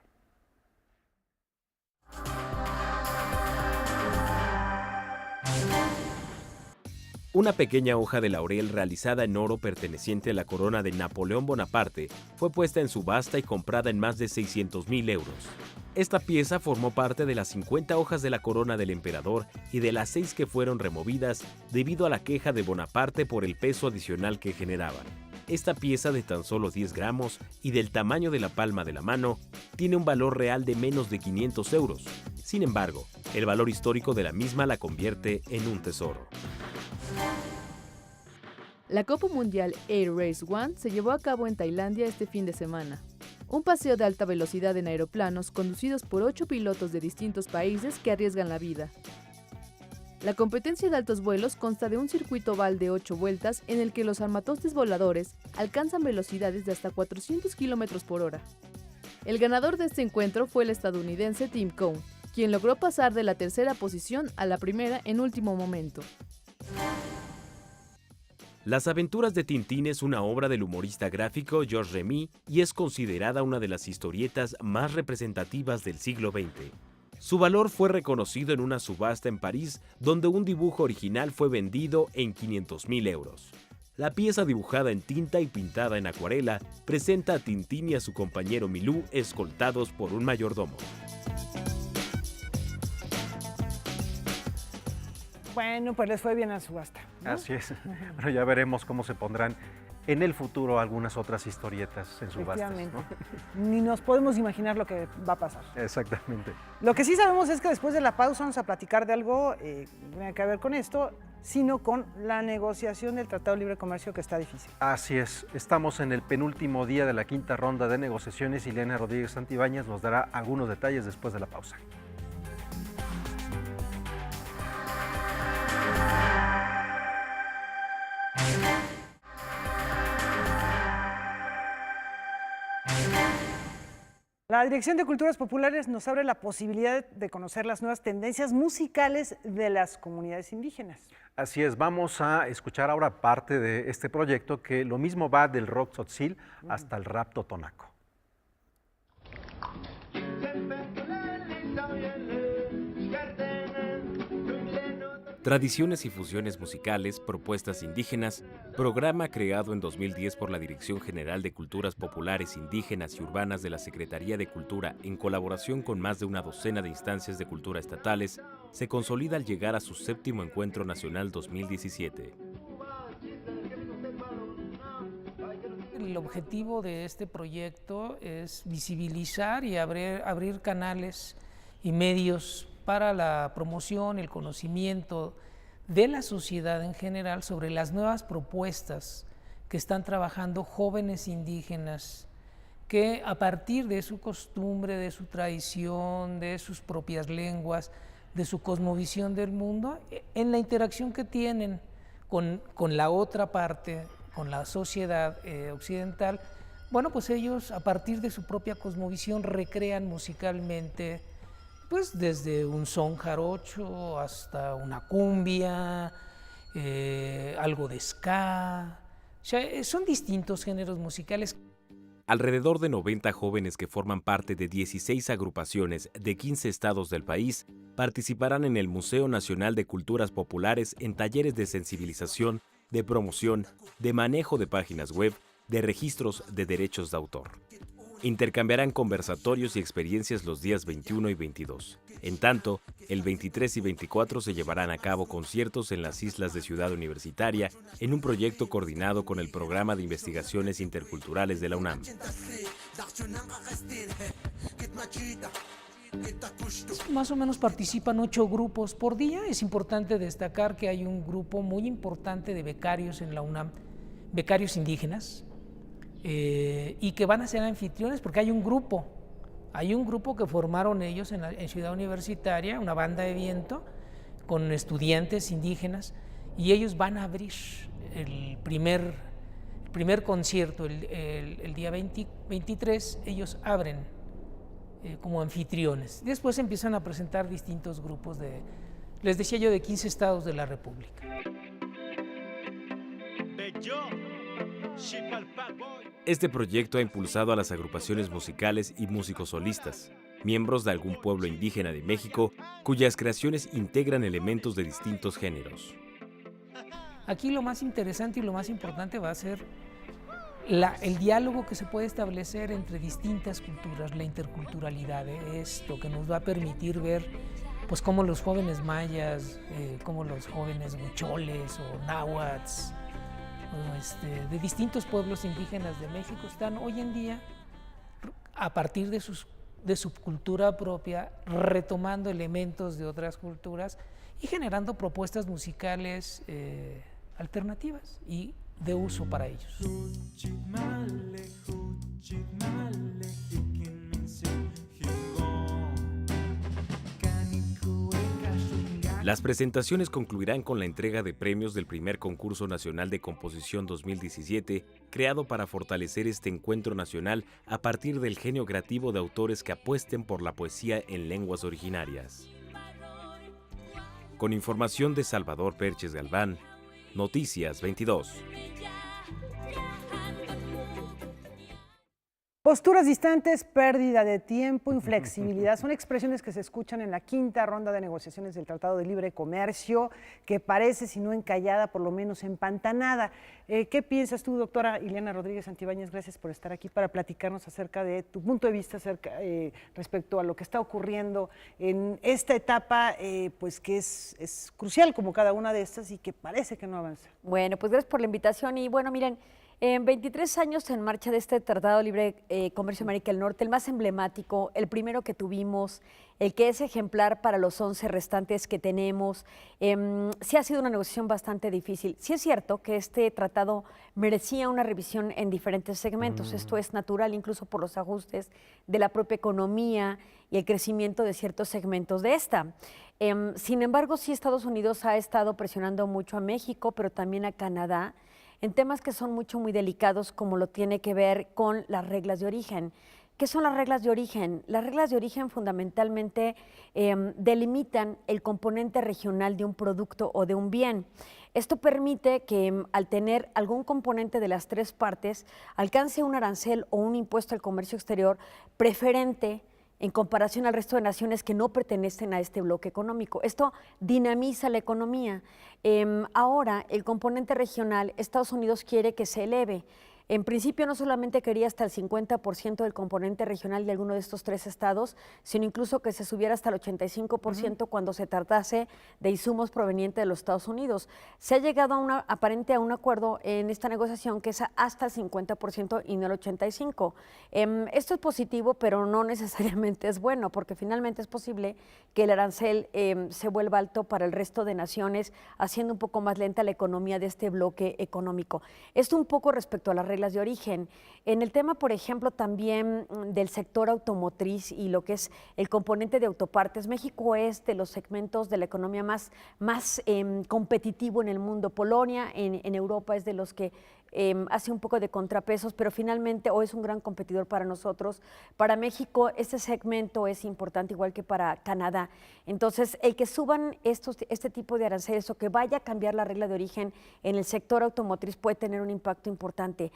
Una pequeña hoja de laurel realizada en oro perteneciente a la corona de Napoleón Bonaparte fue puesta en subasta y comprada en más de 600,000 euros. Esta pieza formó parte de las 50 hojas de la corona del emperador y de las 6 que fueron removidas debido a la queja de Bonaparte por el peso adicional que generaban. Esta pieza de tan solo 10 gramos y del tamaño de la palma de la mano tiene un valor real de menos de 500 euros. Sin embargo, el valor histórico de la misma la convierte en un tesoro. La Copa Mundial Air Race One se llevó a cabo en Tailandia este fin de semana. Un paseo de alta velocidad en aeroplanos conducidos por 8 pilotos de distintos países que arriesgan la vida. La competencia de altos vuelos consta de un circuito oval de 8 vueltas en el que los armatostes voladores alcanzan velocidades de hasta 400 km por hora. El ganador de este encuentro fue el estadounidense Tim Cohn, quien logró pasar de la tercera posición a la primera en último momento. Las aventuras de Tintín es una obra del humorista gráfico Georges Remy y es considerada una de las historietas más representativas del siglo XX. Su valor fue reconocido en una subasta en París, donde un dibujo original fue vendido en 500,000 euros. La pieza, dibujada en tinta y pintada en acuarela, presenta a Tintín y a su compañero Milú escoltados por un mayordomo. Bueno, pues les fue bien a la subasta, ¿no? Así es. Bueno, ya veremos cómo se pondrán en el futuro algunas otras historietas en subastas, ¿no? Ni nos podemos imaginar lo que va a pasar. Exactamente. Lo que sí sabemos es que después de la pausa vamos a platicar de algo que no tiene que ver con esto, sino con la negociación del Tratado de Libre Comercio, que está difícil. Así es. Estamos en el penúltimo día de la quinta ronda de negociaciones y Ileana Rodríguez Santibáñez nos dará algunos detalles después de la pausa. La Dirección de Culturas Populares nos abre la posibilidad de conocer las nuevas tendencias musicales de las comunidades indígenas. Así es, vamos a escuchar ahora parte de este proyecto que lo mismo va del rock tzotzil hasta el rap totonaco. Tradiciones y fusiones musicales, propuestas indígenas, programa creado en 2010 por la Dirección General de Culturas Populares Indígenas y Urbanas de la Secretaría de Cultura en colaboración con más de una docena de instancias de cultura estatales, se consolida al llegar a su 7º Encuentro Nacional 2017. El objetivo de este proyecto es visibilizar y abrir canales y medios para la promoción, el conocimiento de la sociedad en general sobre las nuevas propuestas que están trabajando jóvenes indígenas que a partir de su costumbre, de su tradición, de sus propias lenguas, de su cosmovisión del mundo, en la interacción que tienen con la otra parte, con la sociedad occidental, bueno, pues ellos a partir de su propia cosmovisión recrean musicalmente, pues desde un son jarocho hasta una cumbia, algo de ska. O sea, son distintos géneros musicales. Alrededor de 90 jóvenes que forman parte de 16 agrupaciones de 15 estados del país participarán en el Museo Nacional de Culturas Populares en talleres de sensibilización, de promoción, de manejo de páginas web, de registros de derechos de autor. Intercambiarán conversatorios y experiencias los días 21 y 22. En tanto, el 23 y 24 se llevarán a cabo conciertos en las islas de Ciudad Universitaria en un proyecto coordinado con el Programa de Investigaciones Interculturales de la UNAM. Más o menos participan 8 grupos por día. Es importante destacar que hay un grupo muy importante de becarios en la UNAM, becarios indígenas, y que van a ser anfitriones porque hay un grupo que formaron ellos en Ciudad Universitaria, una banda de viento con estudiantes indígenas, y ellos van a abrir el primer concierto el día 23, ellos abren como anfitriones. Después empiezan a presentar distintos grupos les decía yo, de 15 estados de la República. Este proyecto ha impulsado a las agrupaciones musicales y músicos solistas, miembros de algún pueblo indígena de México, cuyas creaciones integran elementos de distintos géneros. Aquí lo más interesante y lo más importante va a ser el diálogo que se puede establecer entre distintas culturas, la interculturalidad, esto que nos va a permitir ver pues cómo los jóvenes mayas, cómo los jóvenes huicholes o náhuatls, de distintos pueblos indígenas de México están hoy en día, a partir de su cultura propia, retomando elementos de otras culturas y generando propuestas musicales alternativas y de uso para ellos. Las presentaciones concluirán con la entrega de premios del primer Concurso Nacional de Composición 2017, creado para fortalecer este encuentro nacional a partir del genio creativo de autores que apuesten por la poesía en lenguas originarias. Con información de Salvador Perches Galván, Noticias 22. Posturas distantes, pérdida de tiempo, inflexibilidad, son expresiones que se escuchan en la quinta ronda de negociaciones del Tratado de Libre Comercio, que parece, si no encallada, por lo menos empantanada. ¿Qué piensas tú, doctora Ileana Rodríguez Santibáñez? Gracias por estar aquí para platicarnos acerca de tu punto de vista respecto a lo que está ocurriendo en esta etapa, pues que es crucial como cada una de estas y que parece que no avanza. Bueno, pues gracias por la invitación y bueno, miren, en 23 años en marcha de este Tratado de Libre Comercio de América del Norte, el más emblemático, el primero que tuvimos, el que es ejemplar para los 11 restantes que tenemos, sí ha sido una negociación bastante difícil. Sí es cierto que este tratado merecía una revisión en diferentes segmentos, esto es natural incluso por los ajustes de la propia economía y el crecimiento de ciertos segmentos de esta. Sin embargo, sí Estados Unidos ha estado presionando mucho a México, pero también a Canadá, en temas que son muy delicados, como lo tiene que ver con las reglas de origen. ¿Qué son las reglas de origen? Las reglas de origen fundamentalmente delimitan el componente regional de un producto o de un bien. Esto permite que al tener algún componente de las tres partes, alcance un arancel o un impuesto al comercio exterior preferente en comparación al resto de naciones que no pertenecen a este bloque económico. Esto dinamiza la economía. Ahora, el componente regional, Estados Unidos quiere que se eleve. En principio no solamente quería hasta el 50% del componente regional de alguno de estos 3 estados, sino incluso que se subiera hasta el 85% cuando se tratase de insumos provenientes de los Estados Unidos. Se ha llegado aparente a un acuerdo en esta negociación que es hasta el 50% y no el 85%. Esto es positivo, pero no necesariamente es bueno, porque finalmente es posible que el arancel se vuelva alto para el resto de naciones, haciendo un poco más lenta la economía de este bloque económico. Esto un poco respecto a las reglas de origen. En el tema, por ejemplo, también del sector automotriz y lo que es el componente de autopartes, México es de los segmentos de la economía más competitivo en el mundo. Polonia en Europa es de los que hace un poco de contrapesos, pero finalmente o es un gran competidor para nosotros. Para México este segmento es importante, igual que para Canadá. Entonces, el que suban este tipo de aranceles o que vaya a cambiar la regla de origen en el sector automotriz puede tener un impacto importante.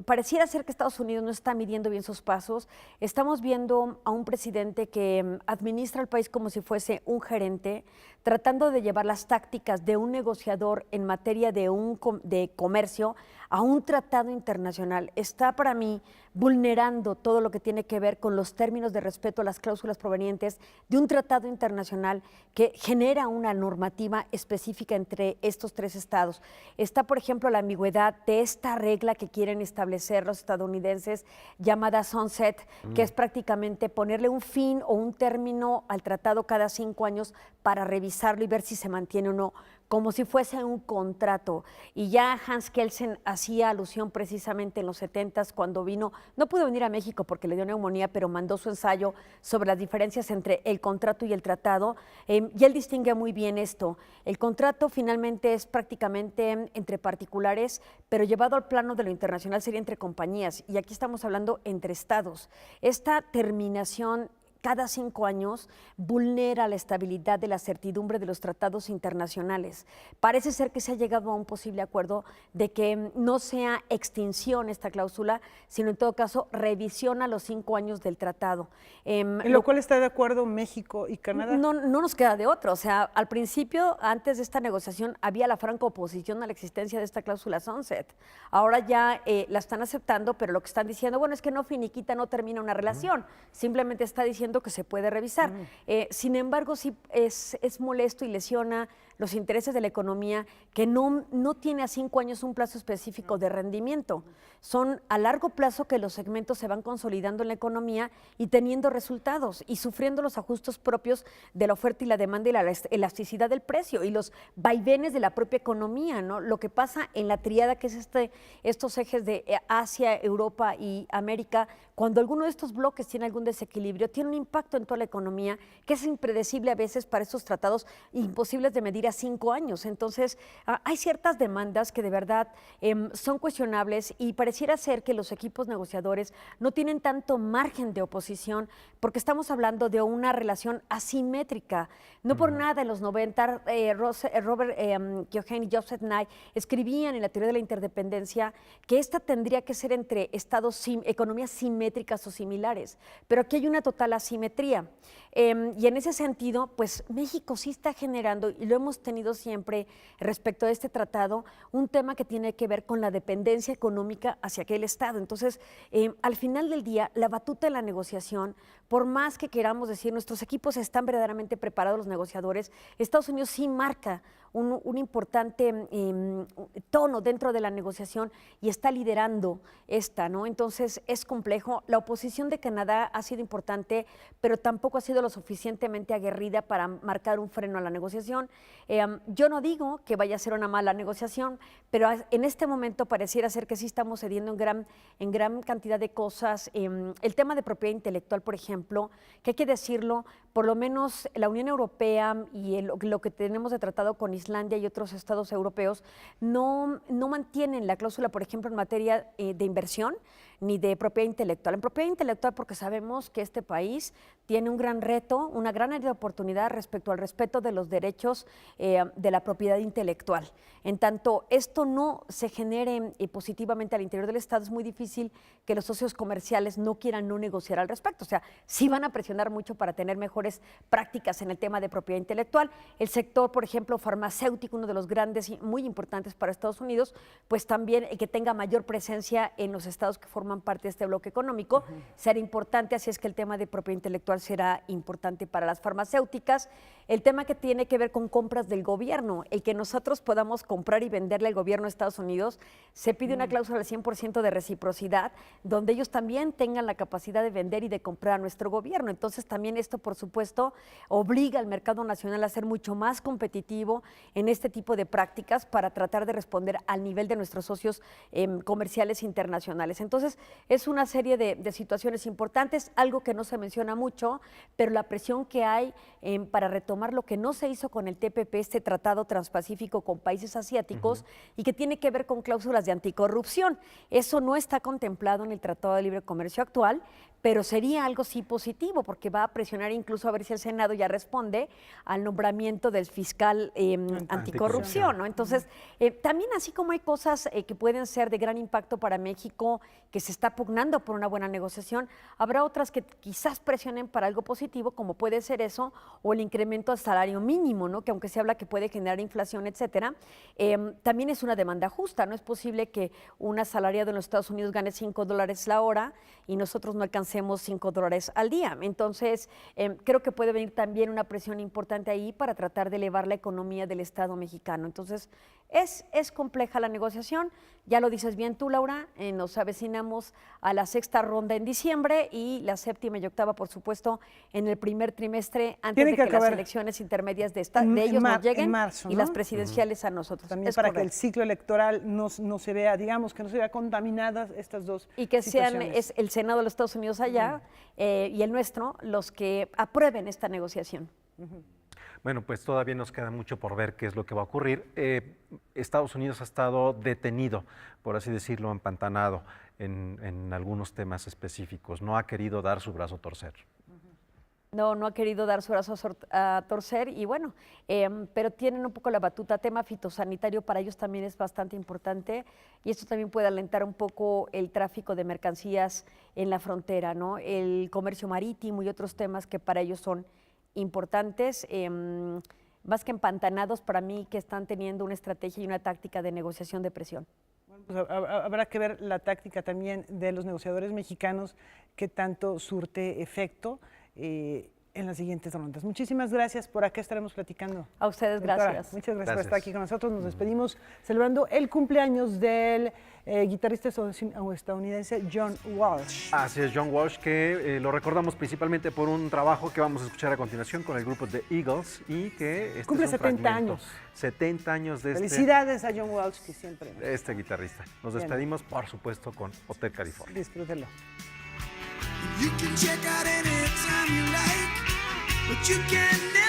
Pareciera ser que Estados Unidos no está midiendo bien sus pasos. Estamos viendo a un presidente que administra el país como si fuese un gerente, tratando de llevar las tácticas de un negociador en materia de comercio a un tratado internacional. Está para mí vulnerando todo lo que tiene que ver con los términos de respeto a las cláusulas provenientes de un tratado internacional que genera una normativa específica entre estos 3 estados. Está, por ejemplo, la ambigüedad de esta regla que quieren establecer los estadounidenses llamada sunset, que es prácticamente ponerle un fin o un término al tratado cada 5 años para revisarlo y ver si se mantiene o no, como si fuese un contrato. Y ya Hans Kelsen hacía alusión precisamente en los 70s cuando vino, no pudo venir a México porque le dio neumonía, pero mandó su ensayo sobre las diferencias entre el contrato y el tratado, y él distingue muy bien esto. El contrato finalmente es prácticamente entre particulares, pero llevado al plano de lo internacional sería entre compañías, y aquí estamos hablando entre estados. Esta terminación cada 5 años vulnera la estabilidad de la certidumbre de los tratados internacionales. Parece ser que se ha llegado a un posible acuerdo de que no sea extinción esta cláusula, sino en todo caso revisión a los 5 años del tratado. En lo cual está de acuerdo México y Canadá. No nos queda de otro. O sea, al principio, antes de esta negociación, había la franca oposición a la existencia de esta cláusula sunset. Ahora ya la están aceptando, pero lo que están diciendo, bueno, es que no finiquita, no termina una relación. Simplemente está diciendo que se puede revisar. Sin embargo, sí es molesto y lesiona los intereses de la economía que no tiene a 5 años un plazo específico de rendimiento. Son a largo plazo que los segmentos se van consolidando en la economía y teniendo resultados y sufriendo los ajustes propios de la oferta y la demanda y la elasticidad del precio y los vaivenes de la propia economía, ¿no? Lo que pasa en la tríada que es estos ejes de Asia, Europa y América, cuando alguno de estos bloques tiene algún desequilibrio, tiene un impacto en toda la economía que es impredecible a veces para estos tratados imposibles de medir a 5 años. Entonces, hay ciertas demandas que de verdad son cuestionables y pareciera ser que los equipos negociadores no tienen tanto margen de oposición porque estamos hablando de una relación asimétrica. No por nada en los 90 Robert Keohane y Joseph Nye escribían en la teoría de la interdependencia que esta tendría que ser entre estados, economías simétricas o similares, pero aquí hay una total asimetría. Y en ese sentido, pues México sí está generando, y lo hemos tenido siempre respecto a este tratado, un tema que tiene que ver con la dependencia económica hacia aquel Estado. Entonces, al final del día, la batuta de la negociación, por más que queramos decir, nuestros equipos están verdaderamente preparados, los negociadores, Estados Unidos sí marca un importante tono dentro de la negociación y está liderando esta, ¿no? Entonces es complejo. La oposición de Canadá ha sido importante, pero tampoco ha sido lo suficientemente aguerrida para marcar un freno a la negociación. Yo no digo que vaya a ser una mala negociación, pero en este momento pareciera ser que sí estamos cediendo en gran cantidad de cosas. El tema de propiedad intelectual, por ejemplo, que hay que decirlo, por lo menos la Unión Europea y lo que tenemos de tratado con Islandia y otros estados europeos no mantienen la cláusula, por ejemplo, en materia de inversión ni de propiedad intelectual. En propiedad intelectual porque sabemos que este país tiene un gran reto, una gran área de oportunidad respecto al respeto de los derechos de la propiedad intelectual. En tanto esto no se genere positivamente al interior del Estado, es muy difícil que los socios comerciales no quieran no negociar al respecto. O sea, sí van a presionar mucho para tener mejores mejores prácticas en el tema de propiedad intelectual. El sector, por ejemplo, farmacéutico, uno de los grandes y muy importantes para Estados Unidos, pues también el que tenga mayor presencia en los estados que forman parte de este bloque económico será importante, así es que el tema de propiedad intelectual será importante para las farmacéuticas. El tema que tiene que ver con compras del gobierno, el que nosotros podamos comprar y venderle al gobierno de Estados Unidos, se pide una cláusula del 100% de reciprocidad, donde ellos también tengan la capacidad de vender y de comprar a nuestro gobierno. Entonces también esto, por supuesto, obliga al mercado nacional a ser mucho más competitivo en este tipo de prácticas para tratar de responder al nivel de nuestros socios comerciales internacionales. Entonces es una serie de situaciones importantes, algo que no se menciona mucho, pero la presión que hay para retomar lo que no se hizo con el TPP, este tratado transpacífico con países asiáticos, y que tiene que ver con cláusulas de anticorrupción. Eso no está contemplado en el Tratado de Libre Comercio actual, pero sería algo sí positivo, porque va a presionar incluso a ver si el Senado ya responde al nombramiento del fiscal anticorrupción, ¿no? Entonces, también así como hay cosas que pueden ser de gran impacto para México, que se está pugnando por una buena negociación, habrá otras que quizás presionen para algo positivo, como puede ser eso, o el incremento al salario mínimo, ¿no? Que aunque se habla que puede generar inflación, etcétera, también es una demanda justa. No es posible que un asalariado en los Estados Unidos gane $5 la hora y nosotros no alcancemos $5 al día. Entonces, creo que puede venir también una presión importante ahí para tratar de elevar la economía del Estado mexicano. Entonces, es compleja la negociación, ya lo dices bien tú, Laura, nos avecinamos a la 6ª ronda en diciembre y la 7ª y 8ª, por supuesto, en el primer trimestre, antes de que las elecciones intermedias de ellos nos lleguen, marzo, y las presidenciales a nosotros. También para que el ciclo electoral no se vea, digamos, que no se vea contaminadas estas dos y que sean situaciones. el Senado de los Estados Unidos allá y el nuestro los que aprueben esta negociación. Bueno, pues todavía nos queda mucho por ver qué es lo que va a ocurrir. Estados Unidos ha estado detenido, por así decirlo, empantanado en algunos temas específicos. No ha querido dar su brazo a torcer. No ha querido dar su brazo a torcer y bueno, pero tienen un poco la batuta. Tema fitosanitario para ellos también es bastante importante y esto también puede alentar un poco el tráfico de mercancías en la frontera, ¿no? El comercio marítimo y otros temas que para ellos son importantes, más que empantanados para mí, que están teniendo una estrategia y una táctica de negociación de presión. Pues habrá que ver la táctica también de los negociadores mexicanos, que tanto surte efecto en las siguientes rondas. Muchísimas gracias, por acá estaremos platicando. A ustedes, Doctora, gracias. muchas gracias por estar aquí con nosotros. Nos despedimos celebrando el cumpleaños del guitarrista estadounidense John Walsh. Así es, John Walsh, que lo recordamos principalmente por un trabajo que vamos a escuchar a continuación con el grupo The Eagles y que cumple 70 años. 70 años de Felicidades a John Walsh, que siempre. Este guitarrista. Nos despedimos, por supuesto, con Hotel California. Disfrútenlo. You can check out anytime you like, but you can never